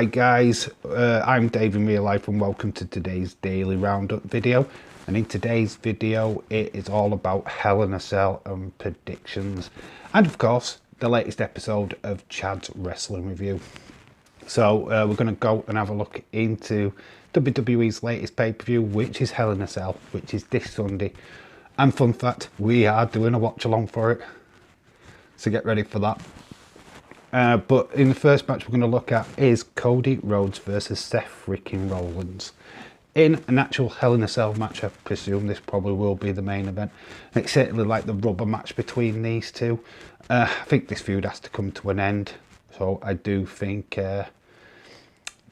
Hi guys, I'm Dave in real life and welcome to today's daily roundup video. And in today's video it is all about Hell in a Cell and predictions, and of course the latest episode of Chads Wrasslin review. So we're going to go and have a look into WWE's latest pay-per-view, which is Hell in a Cell, which is this Sunday. And fun fact, we are doing a watch along for it, so get ready for that. But in the first match we're going to look at is Cody Rhodes versus Seth freaking Rollins. In an actual Hell in a Cell match, I presume this probably will be the main event. It's certainly like the rubber match between these two. I think this feud has to come to an end, so I do think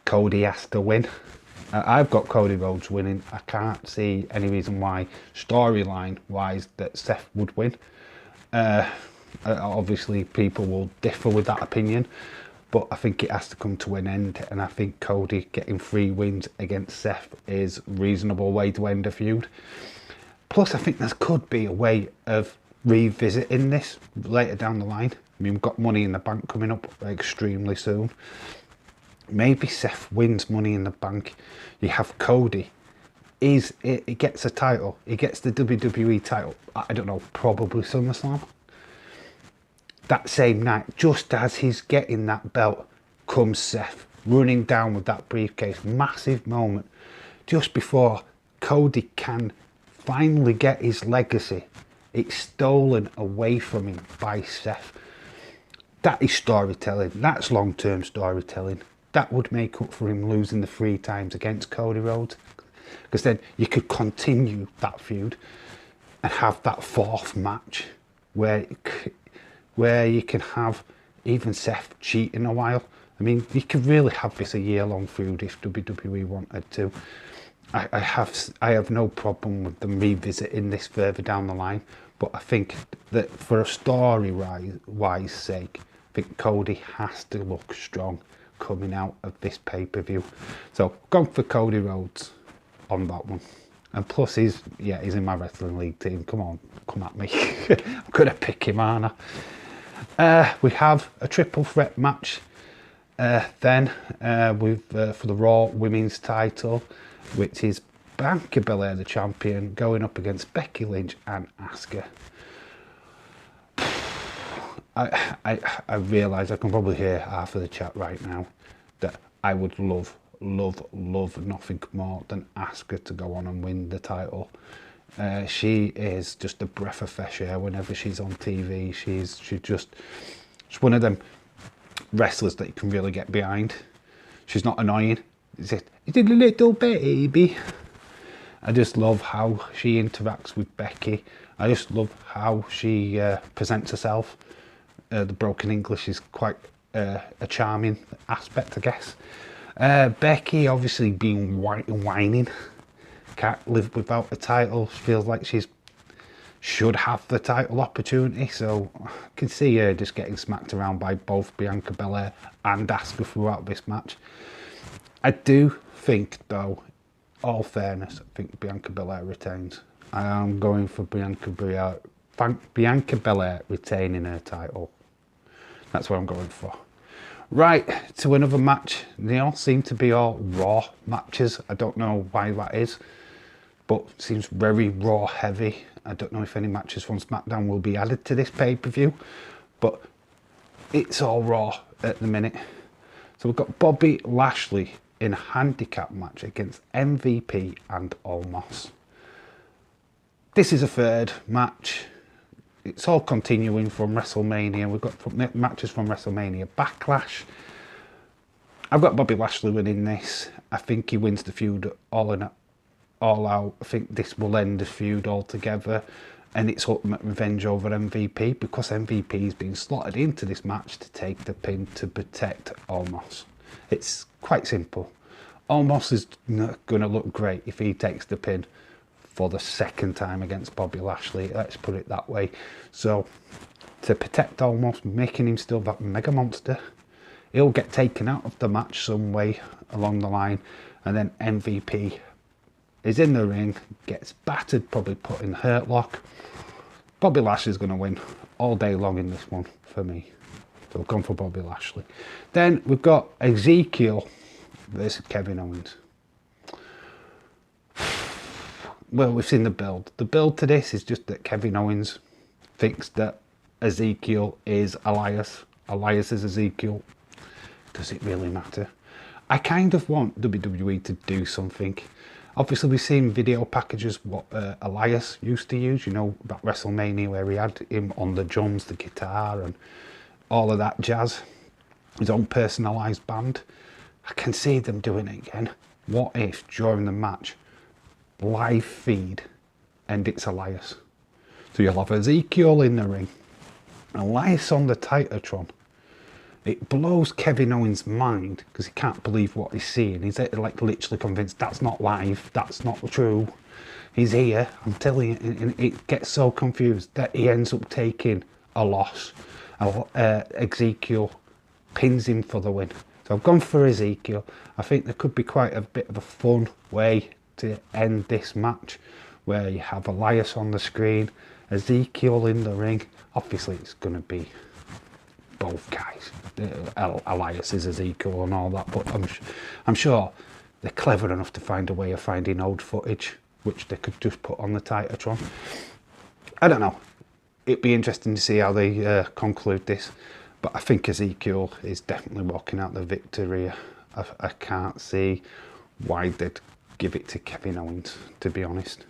Cody has to win. I've got Cody Rhodes winning. I can't see any reason why, storyline wise, that Seth would win. Obviously people will differ with that opinion, but I think it has to come to an end, and I think Cody getting 3 wins against Seth is a reasonable way to end a feud. Plus I think there could be a way of revisiting this later down the line. I mean, we've got Money in the Bank coming up extremely soon. Maybe Seth wins Money in the Bank, you have Cody, he gets a title, he gets the WWE title, I don't know, probably SummerSlam. That same night, just as he's getting that belt, comes Seth running down with that briefcase. Massive moment just before Cody can finally get his legacy. It's stolen away from him by Seth. That is storytelling. That's long-term storytelling. That would make up for him losing the 3 times against Cody Rhodes, because then you could continue that feud and have that 4th match where you can have even Seth cheating a while. I mean, you could really have this a year-long feud if WWE wanted to. I have no problem with them revisiting this further down the line, but I think that for a story-wise sake, I think Cody has to look strong coming out of this pay-per-view. So, gone for Cody Rhodes on that one. And plus he's in my wrestling league team. Come on, come at me. I'm gonna pick him, aren't I? We have a triple threat match then for the Raw Women's title, which is Bianca Belair, the champion, going up against Becky Lynch and Asuka. I realise I can probably hear half of the chat right now that I would love nothing more than Asuka to go on and win the title. She is just a breath of fresh air whenever she's on TV. She's one of them wrestlers that you can really get behind. She's not annoying. It's a little baby. I just love how she interacts with Becky. I just love how she presents herself. The broken English is quite a charming aspect, I guess. Becky obviously being whining. Can't live without a title. Feels like should have the title opportunity, so I can see her just getting smacked around by both Bianca Belair and Asuka throughout this match. I do think, though, all fairness, I think Bianca Belair retains. I am going for Bianca Belair retaining her title. That's what I'm going for. Right, to another match. They all seem to be all Raw matches. I don't know why that is, but it seems very Raw heavy. I don't know if any matches from SmackDown will be added to this pay-per-view, but it's all Raw at the minute. So we've got Bobby Lashley in a handicap match against MVP and Omos. This is a 3rd match. It's all continuing from WrestleMania. We've got matches from WrestleMania Backlash. I've got Bobby Lashley winning this. I think he wins the feud all out. I think this will end the feud altogether, and it's ultimate revenge over MVP, because MVP is being slotted into this match to take the pin to protect Omos. It's quite simple. Omos is not going to look great if he takes the pin for the 2nd time against Bobby Lashley, let's put it that way. So to protect Omos, making him still that mega monster, he'll get taken out of the match some way along the line, and then MVP is in the ring, gets battered, probably put in the hurt lock. Bobby Lashley's going to win all day long in this one for me. So we've gone for Bobby Lashley. Then we've got Ezekiel versus Kevin Owens. Well, we've seen the build. The build to this is just that Kevin Owens thinks that Ezekiel is Elias. Elias is Ezekiel. Does it really matter? I kind of want WWE to do something. Obviously, we've seen video packages what Elias used to use, you know, about WrestleMania, where he had him on the drums, the guitar, and all of that jazz. His own personalised band. I can see them doing it again. What if, during the match, live feed, and it's Elias? So you'll have Ezekiel in the ring, Elias on the Titantron. It blows Kevin Owens' mind because he can't believe what he's seeing. He's like literally convinced that's not live, that's not true. He's here, I'm telling you, and it gets so confused that he ends up taking a loss. Ezekiel pins him for the win. So I've gone for Ezekiel. I think there could be quite a bit of a fun way to end this match, where you have Elias on the screen, Ezekiel in the ring. Obviously it's going to be both guys. Elias is Ezekiel and all that, but I'm sure they're clever enough to find a way of finding old footage which they could just put on the Titantron. I don't know. It'd be interesting to see how they conclude this, but I think Ezekiel is definitely walking out the victory. I can't see why they'd give it to Kevin Owens, to be honest.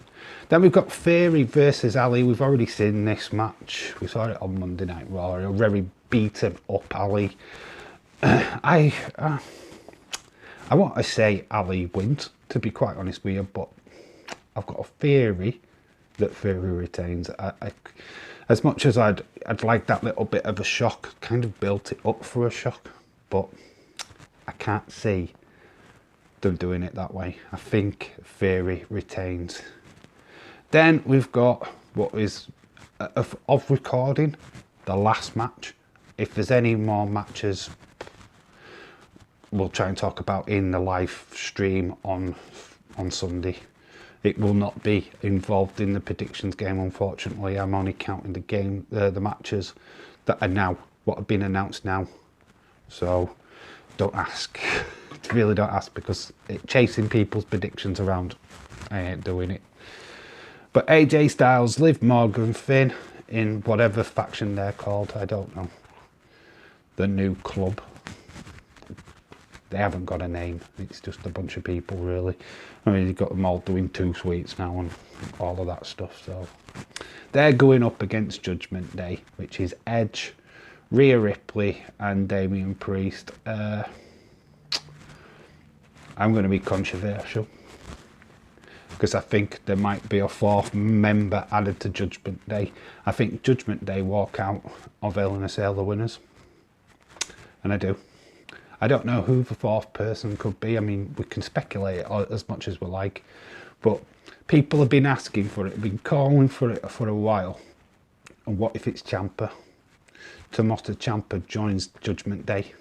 Then we've got Theory versus Ali. We've already seen this match. We saw it on Monday Night Raw. A very beaten up Ali. I want to say Ali wins, to be quite honest with you, but I've got a theory that Theory retains. As much as I'd like that little bit of a shock, kind of built it up for a shock, but I can't see them doing it that way. I think Theory retains. Then we've got what is of recording, the last match. If there's any more matches, we'll try and talk about in the live stream on Sunday. It will not be involved in the predictions game, unfortunately. I'm only counting the matches that are now, what have been announced now. So don't ask. Really don't ask, because chasing people's predictions around, I ain't doing it. But AJ Styles, Liv Morgan, Finn, in whatever faction they're called, I don't know. The new club. They haven't got a name. It's just a bunch of people, really. I mean, you've got them all doing 2 sweets now and all of that stuff. So they're going up against Judgment Day, which is Edge, Rhea Ripley, and Damian Priest. I'm going to be controversial, because I think there might be a 4th member added to Judgment Day. I think Judgment Day walk out of Hell in a Cell the winners. And I do. I don't know who the 4th person could be. I mean, we can speculate as much as we like, but people have been asking for it, been calling for it for a while. And what if it's Ciampa? Tommaso Ciampa joins Judgment Day.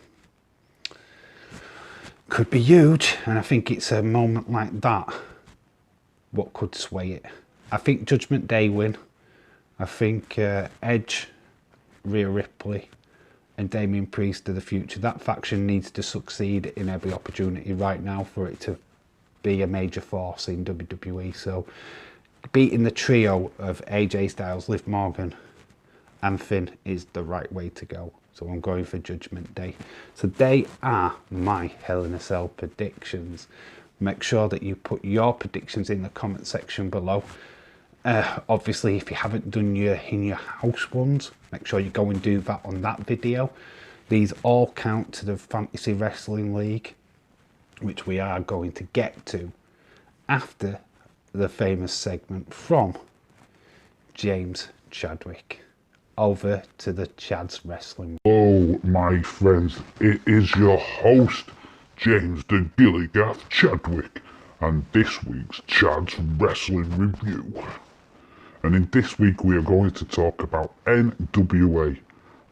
Could be huge, and I think it's a moment like that what could sway it. I think Judgment Day win. I think Edge, Rhea Ripley, and Damian Priest are the future. That faction needs to succeed in every opportunity right now for it to be a major force in WWE. So beating the trio of AJ Styles, Liv Morgan, and Finn is the right way to go. So I'm going for Judgment Day. So they are my Hell in a Cell predictions. Make sure that you put your predictions in the comment section below. Obviously, if you haven't done your in your house ones, make sure you go and do that on that video. These all count to the Fantasy Wrestling League, which we are going to get to after the famous segment from James Chadwick. Over to the Chads Wrasslin. Hello, my friends. It is your host, James the Gilligath Chadwick, and this week's Chads Wrasslin review. And in this week we are going to talk about NWA.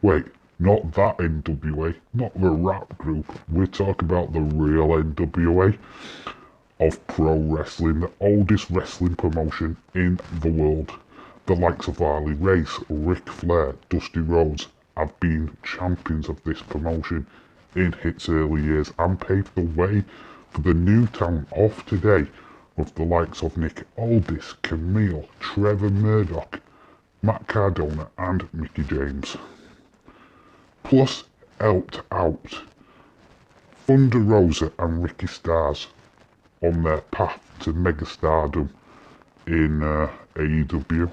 Wait, not that NWA, not the rap group. We're talking about the real NWA of pro wrestling, the oldest wrestling promotion in the world. The likes of Harley Race, Ric Flair, Dusty Rhodes have been champions of this promotion in its early years and paved the way for the new talent of today, with the likes of Nick Aldis, Camille, Trevor Murdoch, Matt Cardona and Mickie James. Plus helped out Thunder Rosa and Ricky Starks on their path to megastardom in AEW.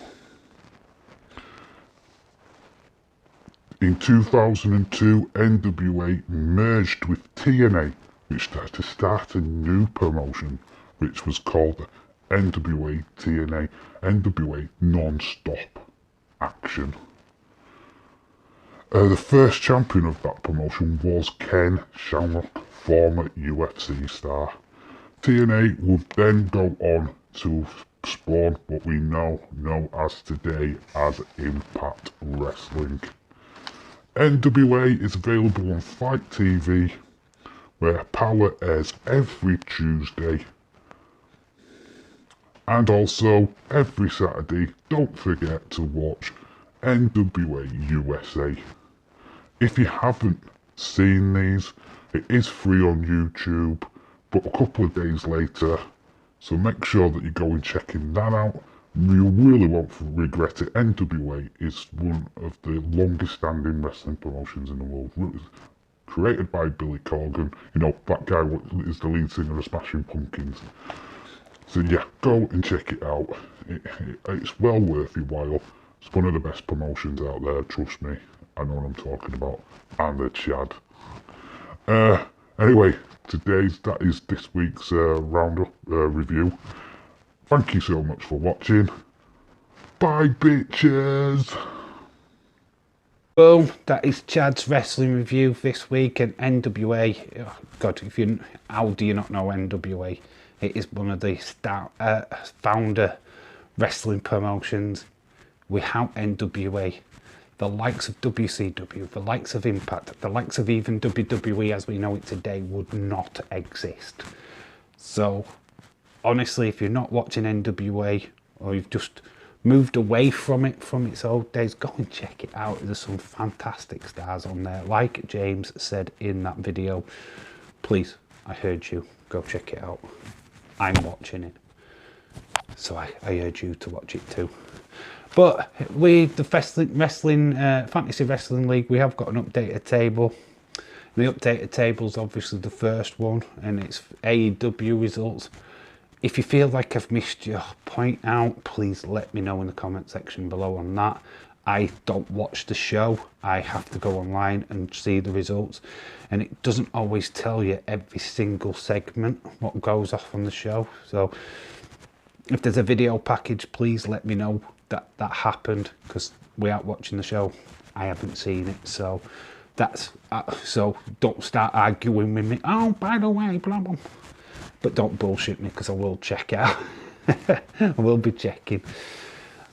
In 2002, NWA merged with TNA, which started to start a new promotion, which was called NWA TNA, NWA Non-Stop Action. The first champion of that promotion was Ken Shamrock, former UFC star. TNA would then go on to spawn what we know as today as Impact Wrestling. NWA is available on Fight TV, where Power airs every Tuesday. And also every Saturday, don't forget to watch NWA USA. If you haven't seen these, it is free on YouTube, but a couple of days later, so make sure that you go and checking that out. You really won't regret it. NWA is one of the longest standing wrestling promotions in the world. Created by Billy Corgan. You know, that guy is the lead singer of Smashing Pumpkins. So yeah, go and check it out. It's well worth your while. It's one of the best promotions out there, trust me. I know what I'm talking about. And the Chad. Anyway, that is this week's roundup review. Thank you so much for watching. Bye, bitches. Boom, that is Chads Wrasslin review this week, and NWA. Oh God, how do you not know NWA? It is one of the founder wrestling promotions. Without NWA, the likes of WCW, the likes of Impact, the likes of even WWE as we know it today would not exist. So honestly, if you're not watching NWA, or you've just moved away from it from its old days, go and check it out. There's some fantastic stars on there. Like James said in that video, please, I heard you, go check it out. I'm watching it, so I urge you to watch it too. But with the Fantasy Wrestling League, we have got an updated table. The updated table is obviously the first one, and it's AEW results. If you feel like I've missed your point out, please let me know in the comment section below on that. I don't watch the show. I have to go online and see the results. And it doesn't always tell you every single segment what goes off on the show. So if there's a video package, please let me know that that happened, because without watching the show, I haven't seen it. So that's so don't start arguing with me. Oh, by the way, blah blah. But don't bullshit me, because I will check out. I will be checking.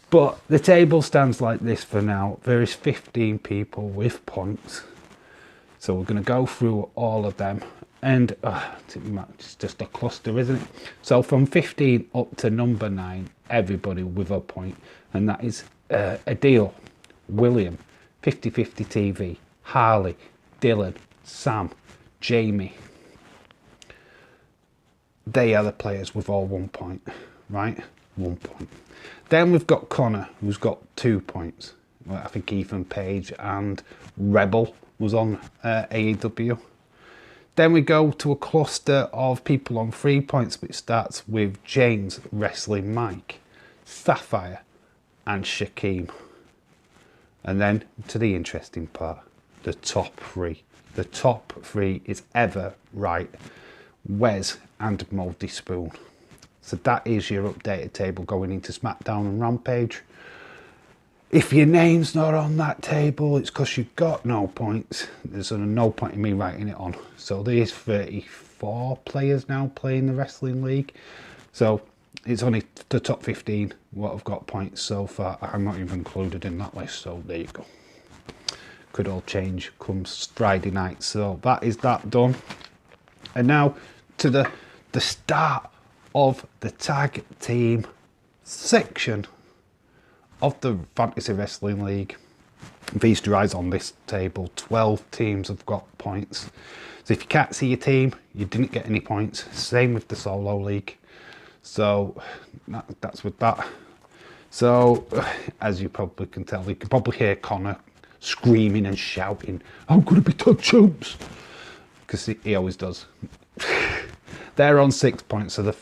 But the table stands like this for now. There is 15 people with points. So we're going to go through all of them. And it's just a cluster, isn't it? So from 15 up to number 9, everybody with a point. And that is Adil, William, 50/50 TV, Harley, Dylan, Sam, Jamie. They are the players with all 1 point, right? 1 point. Then we've got Connor, who's got 2 points. Well, I think Ethan Page and Rebel was on AEW. Then we go to a cluster of people on 3 points, which starts with James, Wrestling Mike, Sapphire, and Shaquem. And then to the interesting part, the top 3. The top 3 is Ever Right, Wes, and Mouldy Spoon. So that is your updated table going into SmackDown and Rampage. If your name's not on that table, it's because you've got no points. There's no point in me writing it on. So there's 34 players now playing the Wrestling League. So it's only the top 15 what have got points so far. I'm not even included in that list, so there you go. Could all change come Friday night. So that is that done. And now to the start of the tag team section of the Fantasy Wrestling League. Feast your eyes on this table. 12 teams have got points. So if you can't see your team, you didn't get any points. Same with the solo league. So that's with that. So as you probably can tell, you can probably hear Connor screaming and shouting, "I'm gonna be touch chumps," because he always does. They're on 6 points. So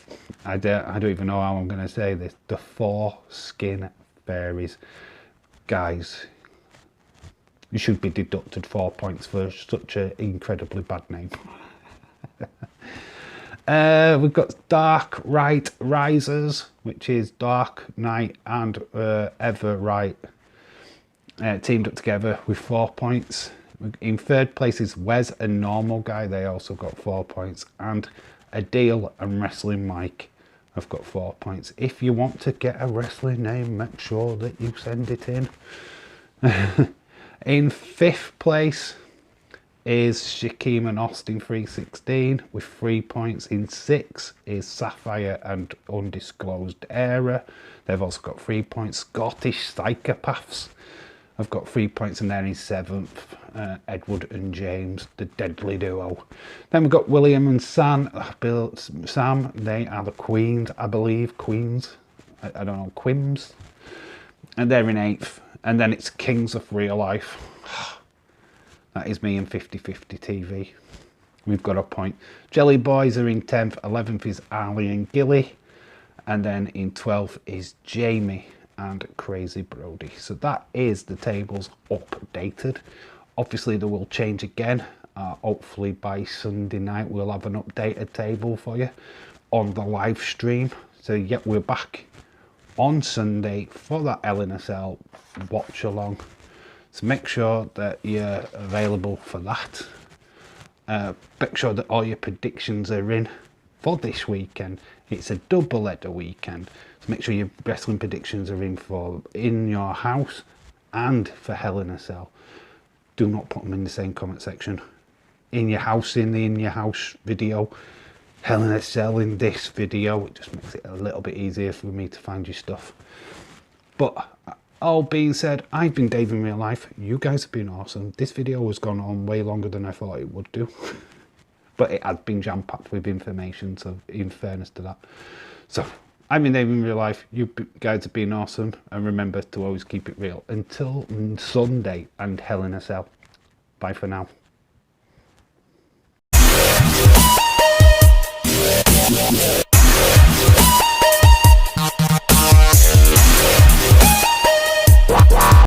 I don't even know how I'm going to say this. The foreskin fairies, guys, you should be deducted 4 points for such an incredibly bad name. We've got Dark Right Risers, which is Dark Knight and Ever Right teamed up together with 4 points. In third place is Wes and Normal Guy. They also got 4 points. And Adil and Wrestling Mike have got 4 points. If you want to get a wrestling name, make sure that you send it in. In fifth place is Shaquem and Austin 316 with 3 points. In sixth is Sapphire and Undisclosed Era. They've also got 3 points. Scottish Psychopaths have got 3 points, and then in seventh, Edward and James, the deadly duo. Then we've got William and Sam. They are the Queens, I believe. Queens. I don't know. Quims. And they're in eighth. And then it's Kings of Real Life. That is me and 50/50 TV. We've got a point. Jelly Boys are in 10th. 11th is Ali and Gilly. And then in 12th is Jamie and Crazy Brody. So that is the tables updated. Obviously they will change again. Hopefully by Sunday night we'll have an updated table for you on the live stream. So yeah, we're back on Sunday for that Hell in a Cell watch along. So make sure that you're available for that. Make sure that all your predictions are in for this weekend. It's a double header weekend. So make sure your wrestling predictions are in for in your house and for Hell in a Cell. Do not put them in the same comment section. In your house, in the In Your House video. Hell in a Cell in this video. It just makes it a little bit easier for me to find your stuff. But all being said, I've been Dave in real life. You guys have been awesome. This video has gone on way longer than I thought it would do. But it has been jam-packed with information, so in fairness to that. So, I've been Dave in real life. You guys have been awesome. And remember to always keep it real. Until Sunday and Hell in a Cell. Bye for now.